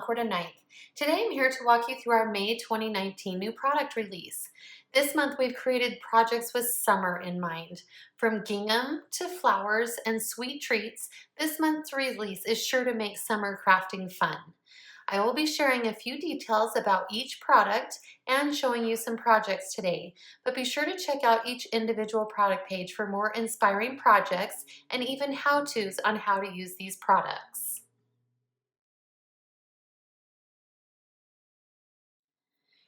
Concord 9th. Today I'm here to walk you through our May 2019 new product release. This month we've created projects with summer in mind. From gingham to flowers and sweet treats, this month's release is sure to make summer crafting fun. I will be sharing a few details about each product and showing you some projects today, but be sure to check out each individual product page for more inspiring projects and even how-tos on how to use these products.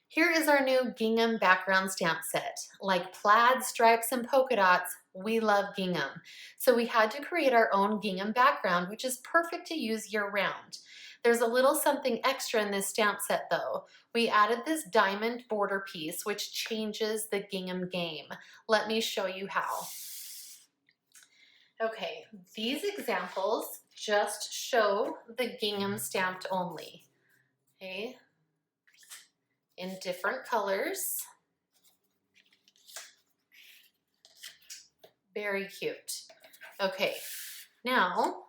Here is our new gingham background stamp set. Like plaid, stripes, and polka dots, we love gingham. So we had to create our own gingham background, which is perfect to use year-round. There's a little something extra in this stamp set though. We added this diamond border piece, which changes the gingham game. Let me show you how. Okay, these examples just show the gingham stamped only. Okay, in different colors. Very cute. Okay, now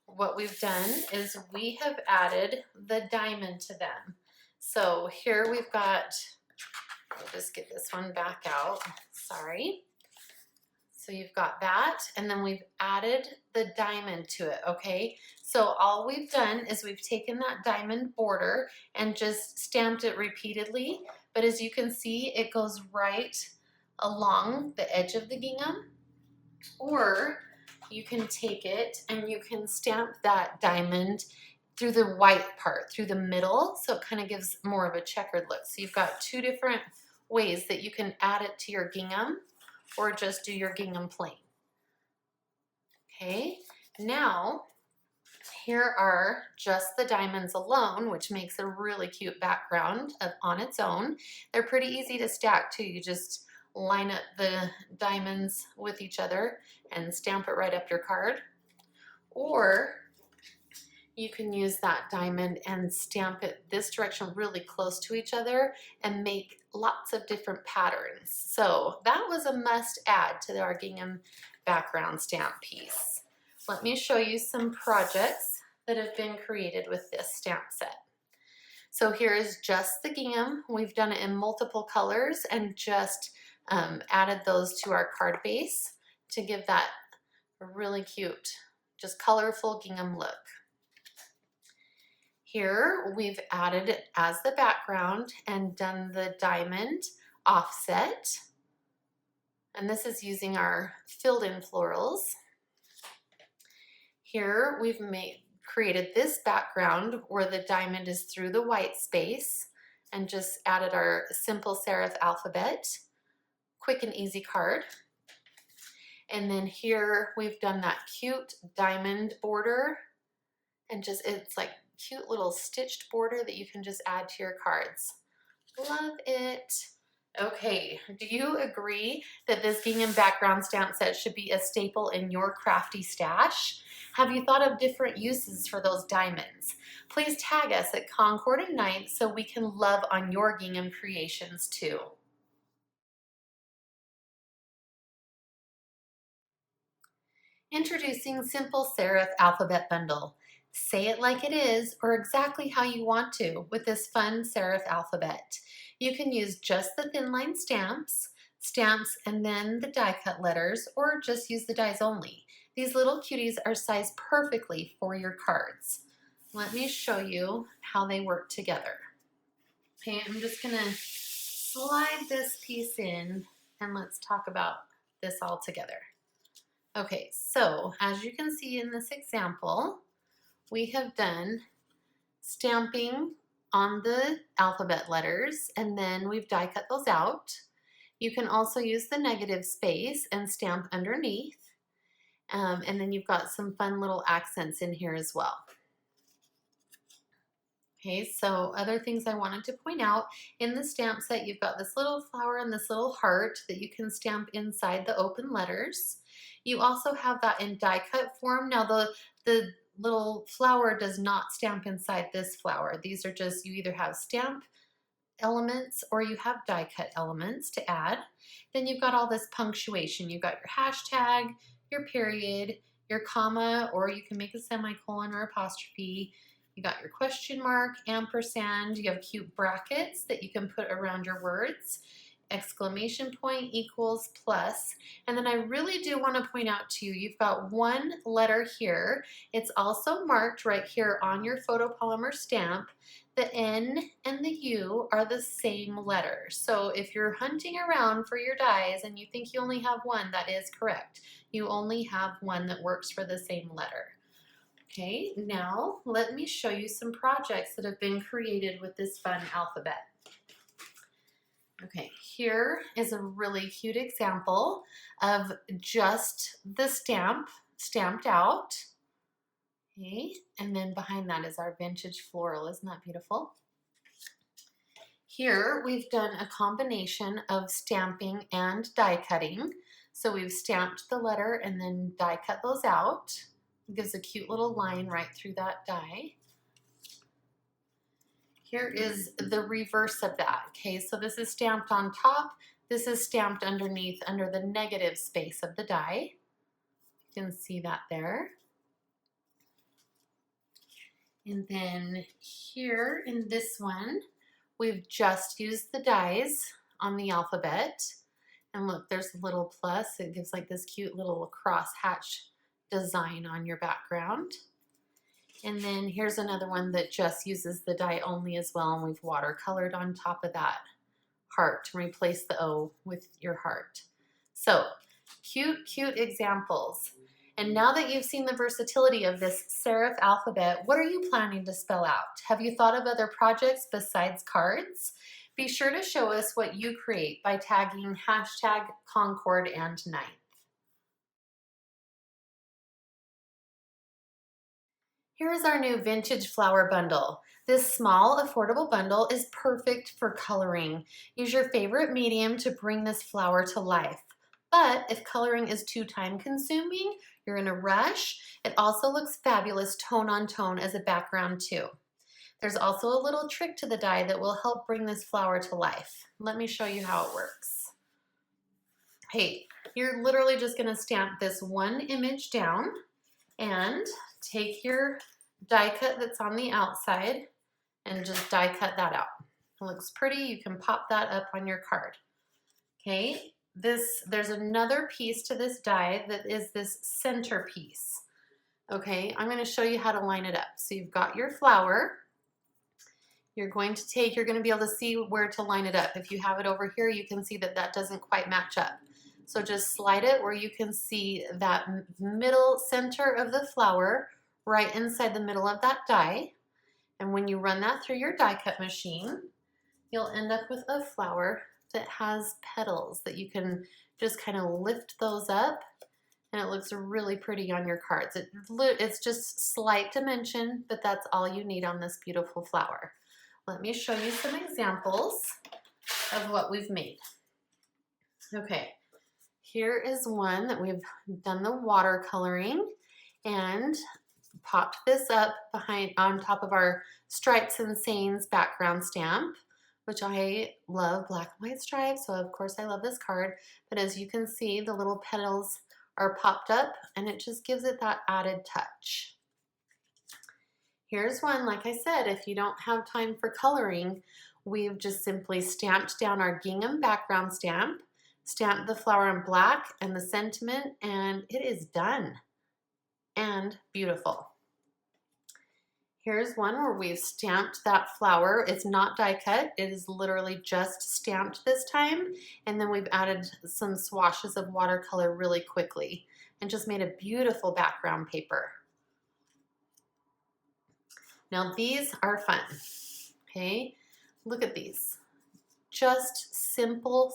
what we've done is we have added the diamond to them. So here we've got, I'll just get this one back out, sorry. So you've got that, and then we've added the diamond to it, okay? So all we've done is we've taken that diamond border and just stamped it repeatedly, but as you can see, it goes right along the edge of the gingham, or you can take it and you can stamp that diamond through the white part, through the middle, so it kind of gives more of a checkered look. So you've got two different ways that you can add it to your gingham, or just do your gingham plain. Okay, now here are just the diamonds alone, which makes a really cute background on its own. They're pretty easy to stack too. You just line up the diamonds with each other and stamp it right up your card. Or you can use that diamond and stamp it this direction really close to each other and make lots of different patterns. So that was a must add to our gingham background stamp piece. Let me show you some projects that have been created with this stamp set. So here is just the gingham. We've done it in multiple colors and just added those to our card base to give that a really cute, just colorful gingham look. Here we've added it as the background and done the diamond offset. And this is using our filled in florals. Here we've created this background where the diamond is through the white space and just added our simple serif alphabet. Quick and easy card. And then here we've done that cute diamond border and just, it's like cute little stitched border that you can just add to your cards. Love it. Okay, do you agree that this gingham background stamp set should be a staple in your crafty stash? Have you thought of different uses for those diamonds? Please tag us at Concord 9th so we can love on your gingham creations too. Introducing Simple Serif Alphabet Bundle. Say it like it is or exactly how you want to with this fun serif alphabet. You can use just the thin line stamps, and then the die cut letters, or just use the dies only. These little cuties are sized perfectly for your cards. Let me show you how they work together. Okay, I'm just gonna slide this piece in and let's talk about this all together. Okay, so as you can see in this example, we have done stamping on the alphabet letters and then we've die cut those out. You can also use the negative space and stamp underneath. And then you've got some fun little accents in here as well. Okay, so other things I wanted to point out, in the stamp set you've got this little flower and this little heart that you can stamp inside the open letters. You also have that in die cut form. Now the little flower does not stamp inside this flower. These are just, you either have stamp elements or you have die cut elements to add. Then you've got all this punctuation. You've got your hashtag, your period, your comma, or you can make a semicolon or apostrophe. You got your question mark, ampersand, you have cute brackets that you can put around your words, exclamation point, equals, plus. And then I really do want to point out to you, you've got one letter here. It's also marked right here on your photopolymer stamp. The N and the U are the same letter. So if you're hunting around for your dies and you think you only have one, that is correct. You only have one that works for the same letter. Okay, now let me show you some projects that have been created with this fun alphabet. Okay, here is a really cute example of just the stamp stamped out. Okay, and then behind that is our vintage floral. Isn't that beautiful? Here we've done a combination of stamping and die cutting. So we've stamped the letter and then die cut those out. It gives a cute little line right through that die. Here is the reverse of that. Okay, so this is stamped on top. This is stamped underneath under the negative space of the die. You can see that there. And then here in this one, we've just used the dies on the alphabet. And look, there's a little plus. It gives like this cute little cross hatch design on your background. And then here's another one that just uses the die only as well, and we've watercolored on top of that heart to replace the O with your heart. So cute, cute examples. And now that you've seen the versatility of this serif alphabet, what are you planning to spell out? Have you thought of other projects besides cards? Be sure to show us what you create by tagging hashtag Concord and 9th. Here is our new vintage flower bundle. This small, affordable bundle is perfect for coloring. Use your favorite medium to bring this flower to life. But if coloring is too time-consuming, you're in a rush, it also looks fabulous tone on tone as a background too. There's also a little trick to the die that will help bring this flower to life. Let me show you how it works. Hey, you're literally just gonna stamp this one image down and take your die cut that's on the outside and just die cut that out. It looks pretty. You can pop that up on your card. Okay, there's another piece to this die that is this center piece. Okay, I'm going to show you how to line it up. So you've got your flower. You're going to be able to see where to line it up. If you have it over here, you can see that that doesn't quite match up. So just slide it where you can see that middle center of the flower right inside the middle of that die. And when you run that through your die cut machine, you'll end up with a flower that has petals that you can just kind of lift those up, and it looks really pretty on your cards. It's just slight dimension, but that's all you need on this beautiful flower. Let me show you some examples of what we've made. Okay. Here is one that we've done the watercoloring and popped this up on top of our Stripes and Sayings background stamp, which I love black and white stripes, so of course I love this card. But as you can see, the little petals are popped up and it just gives it that added touch. Here's one, like I said, if you don't have time for coloring, we've just simply stamped down our gingham background stamp, stamped the flower in black and the sentiment, and it is done and beautiful. Here's one where we've stamped that flower. It's not die cut, it is literally just stamped this time, and then we've added some swashes of watercolor really quickly and just made a beautiful background paper. Now these are fun, okay? Look at these. Just simple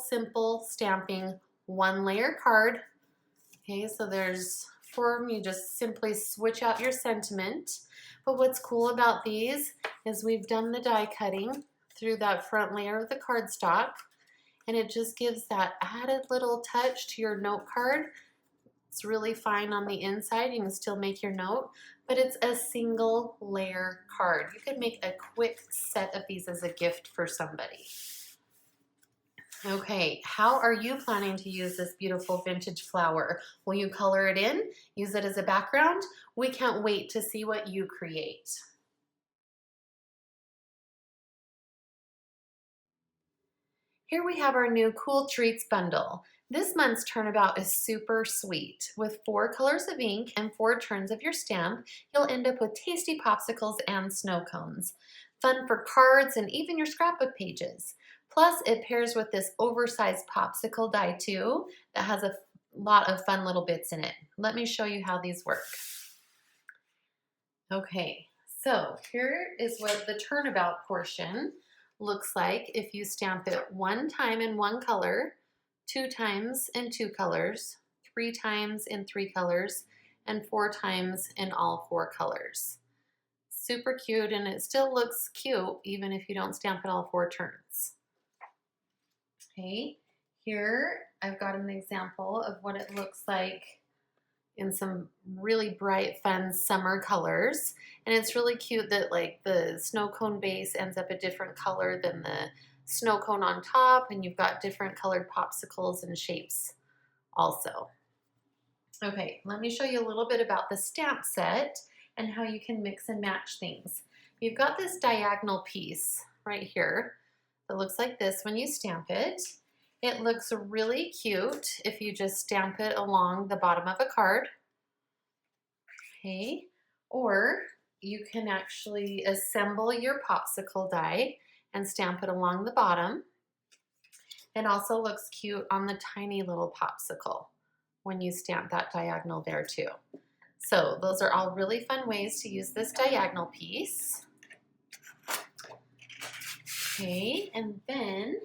stamping, one layer card. Okay, so there's form, you just simply switch out your sentiment. But what's cool about these is we've done the die cutting through that front layer of the cardstock, and it just gives that added little touch to your note card. It's really fine on the inside, you can still make your note, but it's a single layer card. You could make a quick set of these as a gift for somebody. Okay, how are you planning to use this beautiful vintage flower? Will you color it in, use it as a background? We can't wait to see what you create. Here we have our new Cool Treats bundle. This month's turnabout is super sweet. With 4 colors of ink and 4 turns of your stamp, you'll end up with tasty popsicles and snow cones. Fun for cards and even your scrapbook pages. Plus, it pairs with this oversized popsicle die too that has a lot of fun little bits in it. Let me show you how these work. Okay, so here is what the turnabout portion looks like if you stamp it 1 time in 1 color, 2 times in 2 colors, 3 times in 3 colors, and 4 times in all 4 colors. Super cute, and it still looks cute even if you don't stamp it all 4 turns. Okay, here I've got an example of what it looks like in some really bright, fun summer colors. And it's really cute that like the snow cone base ends up a different color than the snow cone on top, and you've got different colored popsicles and shapes also. Okay, let me show you a little bit about the stamp set and how you can mix and match things. You've got this diagonal piece right here that looks like this when you stamp it. It looks really cute if you just stamp it along the bottom of a card. Okay, or you can actually assemble your popsicle die and stamp it along the bottom. It also looks cute on the tiny little popsicle when you stamp that diagonal there too. So those are all really fun ways to use this diagonal piece. Okay, and then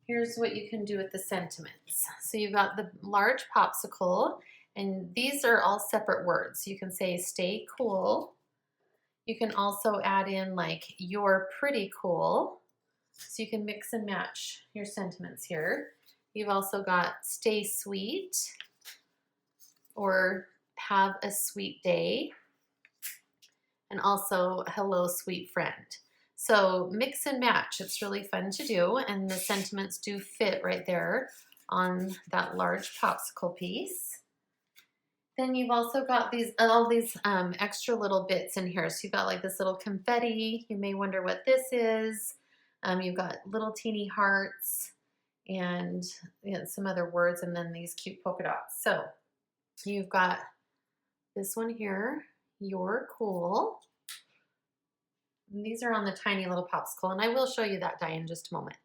here's what you can do with the sentiments. So you've got the large popsicle, and these are all separate words. You can say stay cool. You can also add in like you're pretty cool. So you can mix and match your sentiments here. You've also got stay sweet or have a sweet day, and also hello sweet friend. So mix and match, it's really fun to do, and the sentiments do fit right there on that large popsicle piece. Then you've also got all these extra little bits in here. So you've got like this little confetti. You may wonder what this is. You've got little teeny hearts and some other words, and then these cute polka dots. So you've got this one here, you're cool. And these are on the tiny little popsicle, and I will show you that die in just a moment.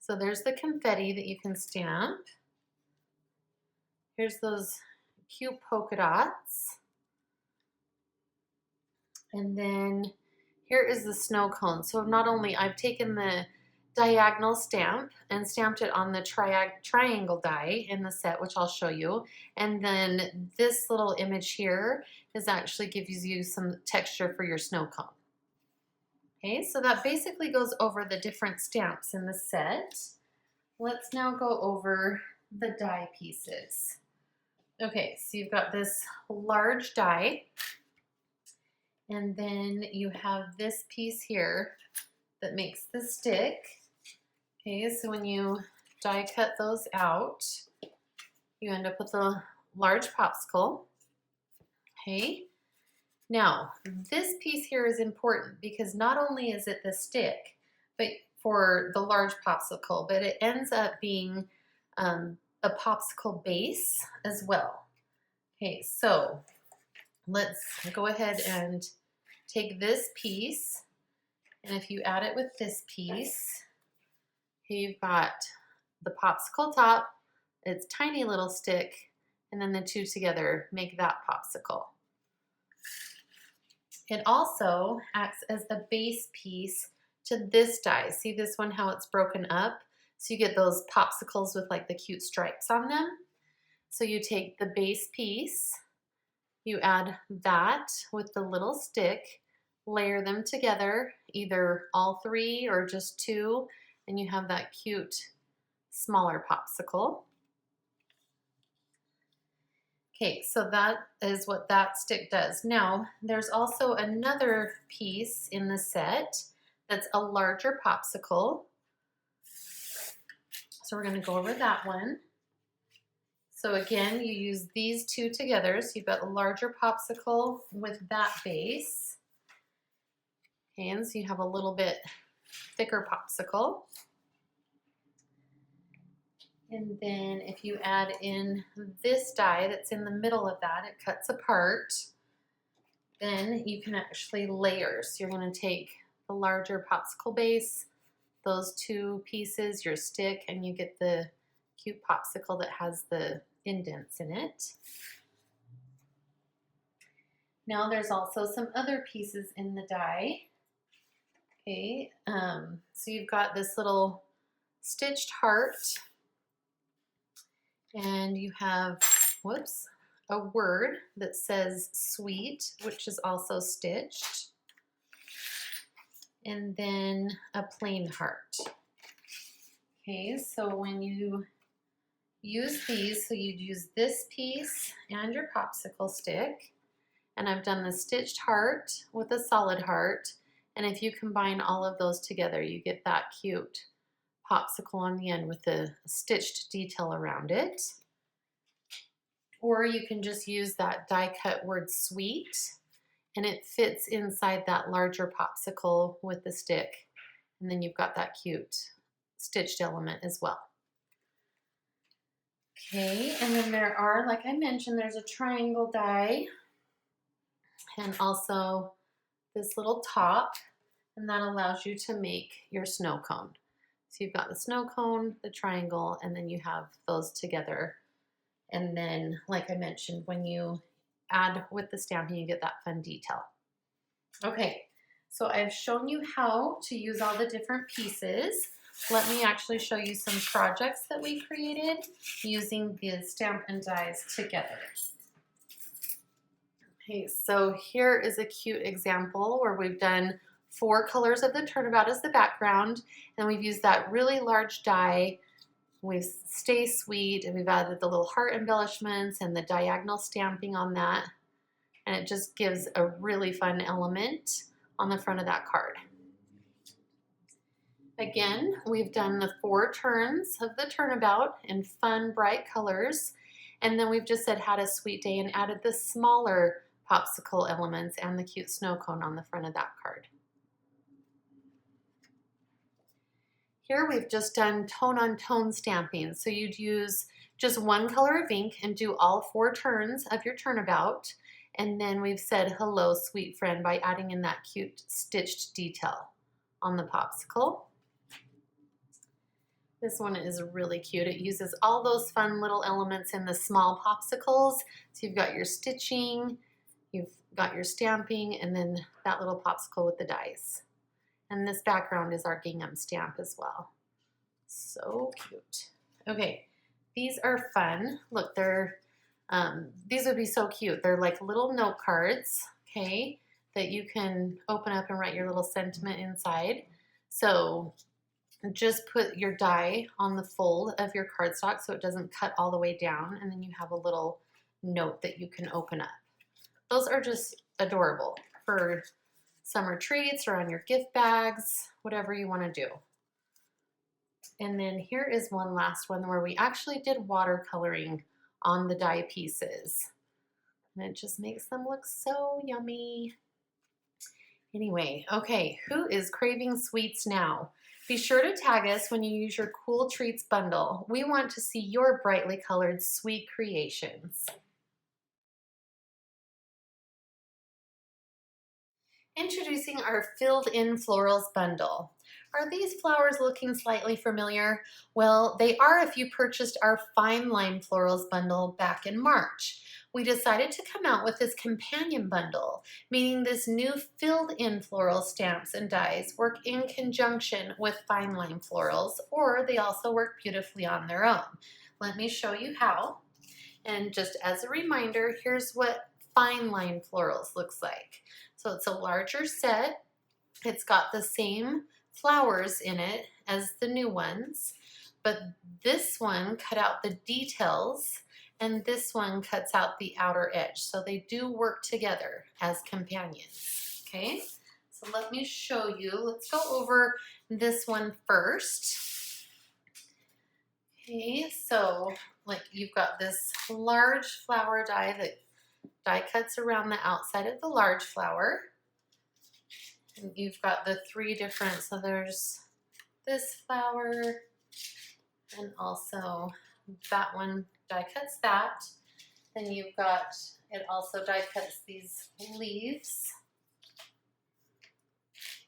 So there's the confetti that you can stamp. Here's those cute polka dots. And then here is the snow cone. So not only I've taken the diagonal stamp and stamped it on the triangle die in the set, which I'll show you. And then this little image here is actually gives you some texture for your snow cone. Okay, so that basically goes over the different stamps in the set. Let's now go over the die pieces. Okay, so you've got this large die, and then you have this piece here that makes the stick. Okay, so when you die cut those out, you end up with a large popsicle. Okay. Now, this piece here is important because not only is it the stick, but for the large popsicle, but it ends up being a popsicle base as well. Okay, so let's go ahead and take this piece, and if you add it with this piece, okay, you've got the popsicle top, its tiny little stick, and then the two together make that popsicle. It also acts as a base piece to this die. See this one, how it's broken up? So you get those popsicles with like the cute stripes on them. So you take the base piece, you add that with the little stick, layer them together, either all 3 or just 2, and you have that cute smaller popsicle. Okay, so that is what that stick does. Now, there's also another piece in the set that's a larger popsicle. So we're going to go over that one. So again, you use these two together. So you've got a larger popsicle with that base. Okay, and so you have a little bit thicker popsicle. And then if you add in this die that's in the middle of that, it cuts apart, then you can actually layer. So you're going to take the larger popsicle base, those two pieces, your stick, and you get the cute popsicle that has the indents in it. Now there's also some other pieces in the die. Okay, so you've got this little stitched heart, and you have, whoops, a word that says sweet, which is also stitched, and then a plain heart. Okay, so when you use these, so you'd use this piece and your popsicle stick, and I've done the stitched heart with a solid heart, and if you combine all of those together, you get that cute popsicle on the end with the stitched detail around it. Or you can just use that die cut word sweet, and it fits inside that larger popsicle with the stick, and then you've got that cute stitched element as well. Okay, and then there are, like I mentioned, there's a triangle die, and also this little top, and that allows you to make your snow cone. So you've got the snow cone, the triangle, and then you have those together. And then, like I mentioned, when you add with the stamping, you get that fun detail. Okay, so I've shown you how to use all the different pieces. Let me actually show you some projects that we created using the stamp and dies together. Okay, so here is a cute example where we've done 4 colors of the turnabout as the background, and we've used that really large die. We've Stay Sweet, and we've added the little heart embellishments and the diagonal stamping on that, and it just gives a really fun element on the front of that card. Again, we've done the 4 turns of the turnabout in fun, bright colors, and then we've just said had a sweet day and added the smaller popsicle elements and the cute snow cone on the front of that card. Here we've just done tone-on-tone stamping, so you'd use just 1 color of ink and do all 4 turns of your turnabout, and then we've said hello sweet friend by adding in that cute stitched detail on the popsicle. This one is really cute. It uses all those fun little elements in the small popsicles. So you've got your stitching, you've got your stamping, and then that little popsicle with the dies. And this background is our gingham stamp as well. So cute. Okay, these are fun. Look, these would be so cute. They're like little note cards, okay, that you can open up and write your little sentiment inside. So just put your die on the fold of your cardstock so it doesn't cut all the way down, and then you have a little note that you can open up. Those are just adorable for summer treats or on your gift bags, whatever you want to do. And then here is one last one where we actually did watercoloring on the die pieces. And it just makes them look so yummy. Anyway, okay, who is craving sweets now? Be sure to tag us when you use your Cool Treats bundle. We want to see your brightly colored sweet creations. Introducing our Filled In Florals bundle. Are these flowers looking slightly familiar? Well, they are if you purchased our Fine Line Florals bundle back in March. We decided to come out with this companion bundle, meaning this new filled in floral stamps and dies work in conjunction with Fine Line Florals, or they also work beautifully on their own. Let me show you how. And just as a reminder, here's what Fine Line Florals looks like. So it's a larger set. It's got the same flowers in it as the new ones, but this one cut out the details and this one cuts out the outer edge. So they do work together as companions, okay? So let me show you. Let's go over this one first. Okay, so like you've got this large flower die that die cuts around the outside of the large flower. And you've got the 3 different, so there's this flower, And also that one die cuts that. Then you've got, it also die cuts these leaves.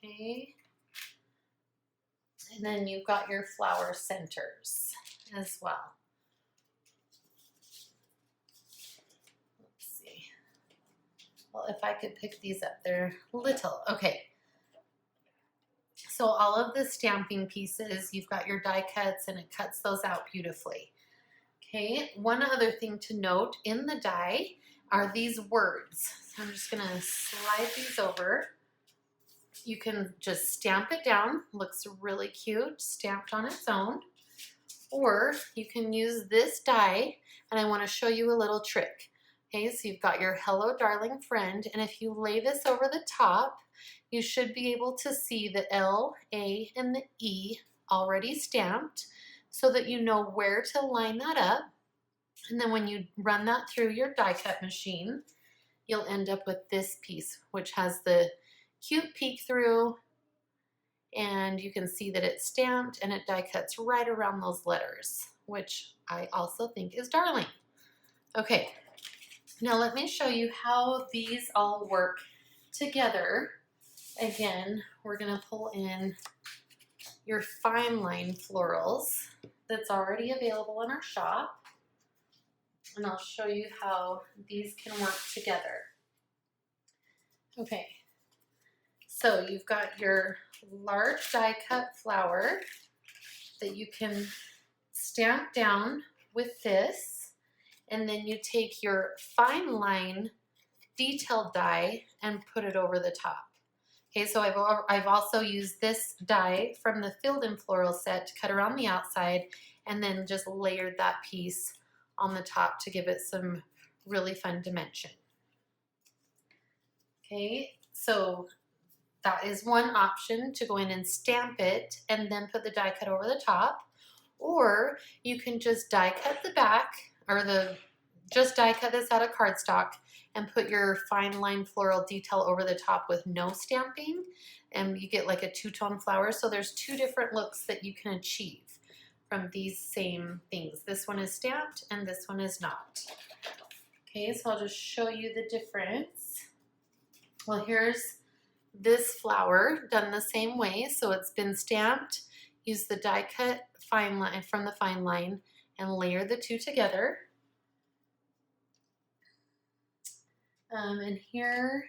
Okay. And then you've got your flower centers as well. Let's see. Well, if I could pick these up, they're little. Okay. So all of the stamping pieces, you've got your die cuts and it cuts those out beautifully. Okay, one other thing to note in the die are these words. So I'm just gonna slide these over. You can just stamp it down, looks really cute, stamped on its own. Or you can use this die, and I wanna show you a little trick. Okay, so you've got your hello darling friend, and if you lay this over the top, you should be able to see the L, A, and the E already stamped so that you know where to line that up. And then when you run that through your die cut machine, you'll end up with this piece, which has the cute peek through, and you can see that it's stamped and it die cuts right around those letters, which I also think is darling. Okay, now let me show you how these all work together. Again, we're gonna pull in your fine line florals that's already available in our shop, and I'll show you how these can work together. Okay, so you've got your large die cut flower that you can stamp down with this, and then you take your fine line detailed die and put it over the top. Okay, so I've also used this die from the Filled in Floral set to cut around the outside and then just layered that piece on the top to give it some really fun dimension. Okay, so that is one option, to go in and stamp it and then put the die cut over the top. Or you can just die cut the back, or just die cut this out of cardstock and put your fine line floral detail over the top with no stamping, and you get like a two-tone flower. So there's two different looks that you can achieve from these same things. This one is stamped and this one is not. Okay, so I'll just show you the difference. Well, here's this flower done the same way. So it's been stamped. Use the die cut fine line from the fine line and layer the two together. And here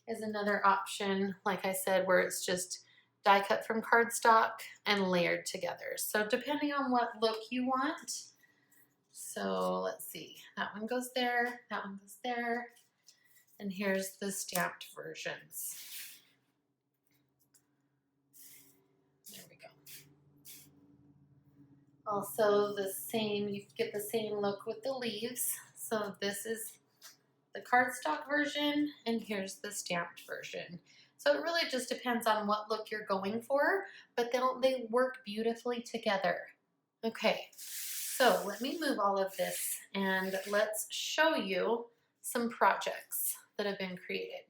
is another option, like I said, where it's just die cut from cardstock and layered together. So depending on what look you want. So let's see, that one goes there, that one goes there, and here's the stamped versions. There we go. Also the same, you get the same look with the leaves. So this is the cardstock version, and here's the stamped version. So it really just depends on what look you're going for, but they work beautifully together. Okay, so let me move all of this and let's show you some projects that have been created.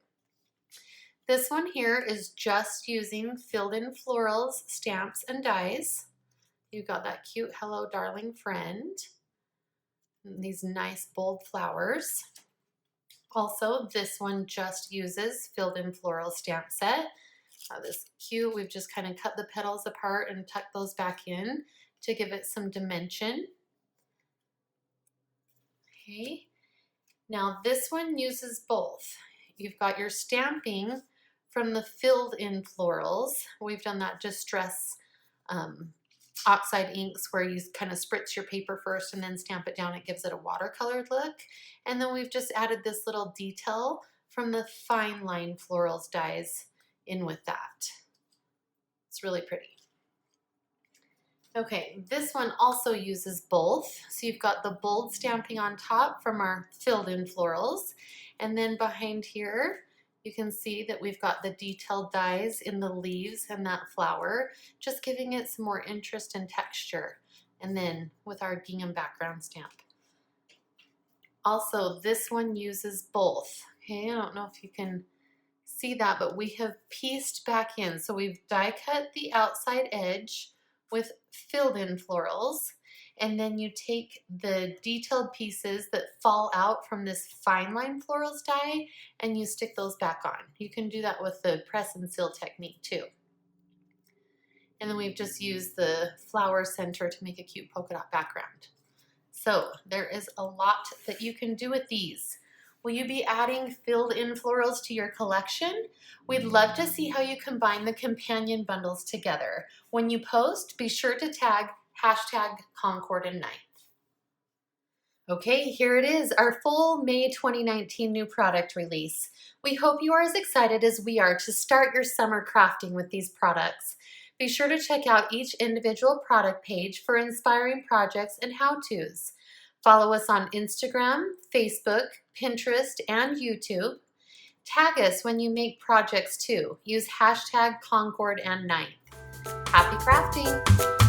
This one here is just using Filled in Florals stamps and dies. You've got that cute hello darling friend, and these nice bold flowers. Also, this one just uses Filled in Floral stamp set. This cute, we've just kind of cut the petals apart and tucked those back in to give it some dimension. Okay, now this one uses both. You've got your stamping from the Filled in Florals. We've done that Distress oxide inks where you kind of spritz your paper first and then stamp it down. It gives it a watercolored look. And then we've just added this little detail from the fine line florals dies in with that. It's really pretty. Okay, this one also uses both. So you've got the bold stamping on top from our Filled in Florals, and then behind here you can see that we've got the detailed dies in the leaves and that flower, just giving it some more interest and texture. And then with our gingham background stamp. Also, this one uses both. Okay, I don't know if you can see that, but we have pieced back in. So we've die cut the outside edge with filled in florals, and then you take the detailed pieces that fall out from this fine line florals die and you stick those back on. You can do that with the press and seal technique too. And then we've just used the flower center to make a cute polka dot background. So there is a lot that you can do with these. Will you be adding filled in florals to your collection? We'd love to see how you combine the companion bundles together. When you post, be sure to tag #Concord 9th. Okay, here it is, our full May 2019 new product release. We hope you are as excited as we are to start your summer crafting with these products. Be sure to check out each individual product page for inspiring projects and how-tos. Follow us on Instagram, Facebook, Pinterest, and YouTube. Tag us when you make projects too. Use #Concord and 9th. Happy crafting!